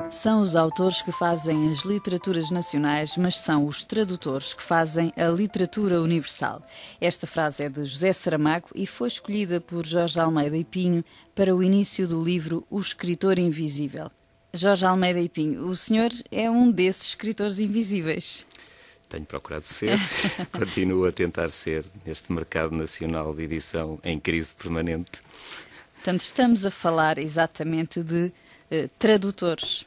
São os autores que fazem as literaturas nacionais, mas são os tradutores que fazem a literatura universal. Esta frase é de José Saramago e foi escolhida por Jorge Almeida e Pinho para o início do livro O Escritor Invisível. Jorge Almeida e Pinho, o senhor é um desses escritores invisíveis. Tenho procurado ser, continuo a tentar ser, neste mercado nacional de edição em crise permanente. Portanto, estamos a falar exatamente de tradutores.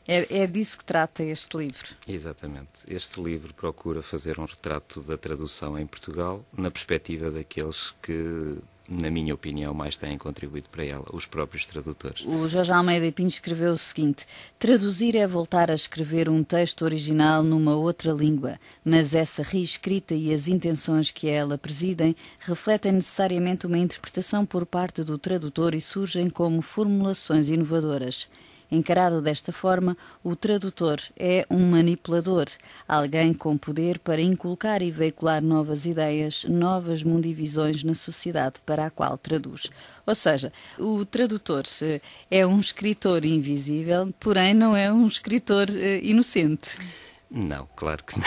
É disso que trata este livro. Exatamente. Este livro procura fazer um retrato da tradução em Portugal na perspectiva daqueles que, na minha opinião, mais têm contribuído para ela, os próprios tradutores. O Jorge Almeida e Pinho escreveu o seguinte: traduzir é voltar a escrever um texto original numa outra língua, mas essa reescrita e as intenções que a ela presidem refletem necessariamente uma interpretação por parte do tradutor e surgem como formulações inovadoras. Encarado desta forma, o tradutor é um manipulador, alguém com poder para inculcar e veicular novas ideias, novas mundivisões na sociedade para a qual traduz. Ou seja, o tradutor é um escritor invisível, porém não é um escritor inocente. Não, claro que não.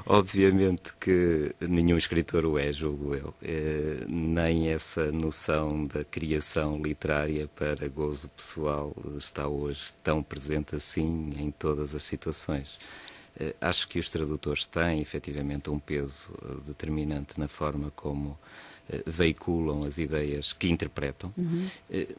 Obviamente que nenhum escritor o é, julgo eu. Nem essa noção da criação literária para gozo pessoal está hoje tão presente assim em todas as situações. Acho que os tradutores têm efetivamente um peso determinante na forma como veiculam as ideias que interpretam,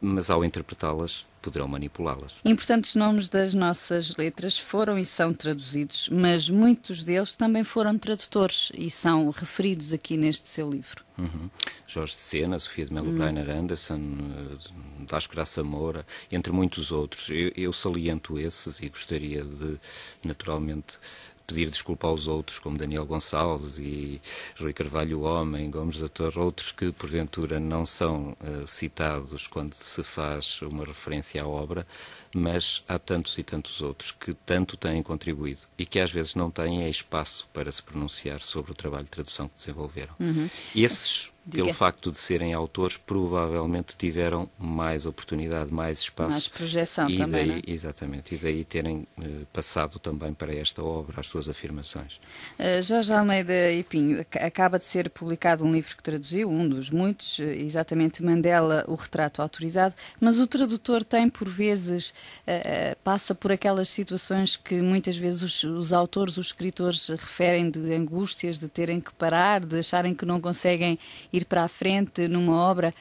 mas ao interpretá-las poderão manipulá-las. Importantes nomes das nossas letras foram e são traduzidos, mas muitos deles também foram tradutores e são referidos aqui neste seu livro. Jorge de Sena, Sofia de Mello Briner Anderson, Vasco Graça Moura, entre muitos outros. Eu saliento esses e gostaria de, naturalmente, pedir desculpa aos outros, como Daniel Gonçalves e Rui Carvalho Homem, Gomes da Torre, outros que porventura não são citados quando se faz uma referência à obra, mas há tantos e tantos outros que tanto têm contribuído e que às vezes não têm espaço para se pronunciar sobre o trabalho de tradução que desenvolveram. E esses, pelo facto de serem autores, provavelmente tiveram mais oportunidade, mais espaço. Mais projeção e também, daí, não é? Exatamente, e daí terem passado também para esta obra as suas afirmações. Jorge Almeida e Pinho, acaba de ser publicado um livro que traduziu, um dos muitos, exatamente Mandela, o retrato autorizado, mas o tradutor tem, por vezes, passa por aquelas situações que muitas vezes os autores, os escritores referem de angústias, de terem que parar, de acharem que não conseguem ir para a frente numa obra.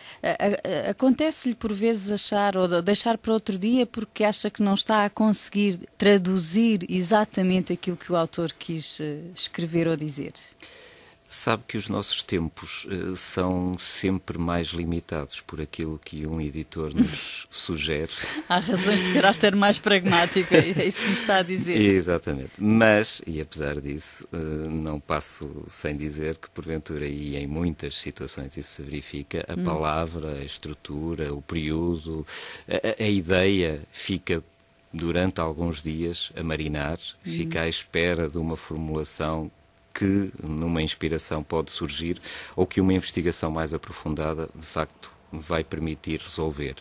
Acontece-lhe por vezes achar ou deixar para outro dia porque acha que não está a conseguir traduzir exatamente aquilo que o autor quis escrever ou dizer? Sabe que os nossos tempos são sempre mais limitados por aquilo que um editor nos sugere. Há razões de caráter mais pragmático, é isso que me está a dizer. Exatamente. Mas, e apesar disso, não passo sem dizer que, porventura, e em muitas situações isso se verifica, a palavra, a estrutura, o período, a ideia fica durante alguns dias a marinar, fica à espera de uma formulação que numa inspiração pode surgir ou que uma investigação mais aprofundada, de facto, vai permitir resolver.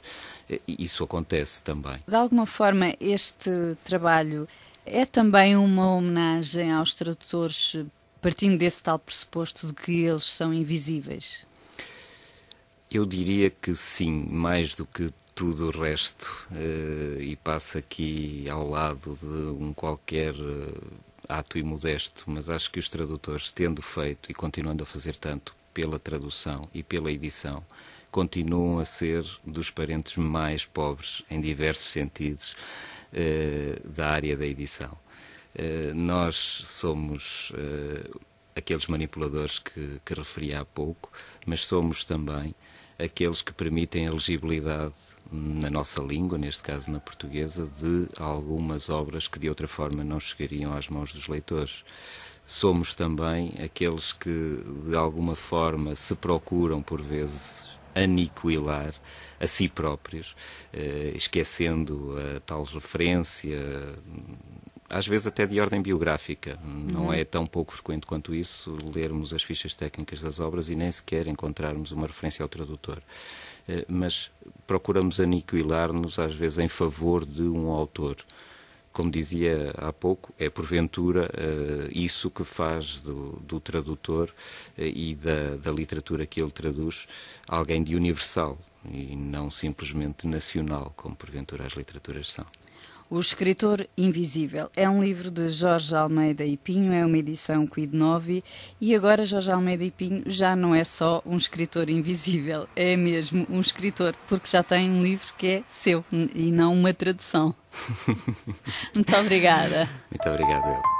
Isso acontece também. De alguma forma, este trabalho é também uma homenagem aos tradutores, partindo desse tal pressuposto de que eles são invisíveis? Eu diria que sim, mais do que tudo o resto, e passa aqui ao lado de um qualquer ato imodesto, mas acho que os tradutores, tendo feito e continuando a fazer tanto pela tradução e pela edição, continuam a ser dos parentes mais pobres, em diversos sentidos, da área da edição. Nós somos aqueles manipuladores que referi há pouco, mas somos também aqueles que permitem a legibilidade na nossa língua, neste caso na portuguesa, de algumas obras que de outra forma não chegariam às mãos dos leitores. Somos também aqueles que de alguma forma se procuram por vezes aniquilar a si próprios, esquecendo a tal referência, às vezes até de ordem biográfica. Não é tão pouco frequente quanto isso lermos as fichas técnicas das obras e nem sequer encontrarmos uma referência ao tradutor. mas procuramos aniquilar-nos às vezes em favor de um autor. Como dizia há pouco, é porventura isso que faz do tradutor e da literatura que ele traduz alguém de universal e não simplesmente nacional, como porventura as literaturas são. O Escritor Invisível é um livro de Jorge Almeida e Pinho, é uma edição Quid Novi, e agora Jorge Almeida e Pinho já não é só um escritor invisível, é mesmo um escritor, porque já tem um livro que é seu e não uma tradução. Muito obrigada. Muito obrigado, El.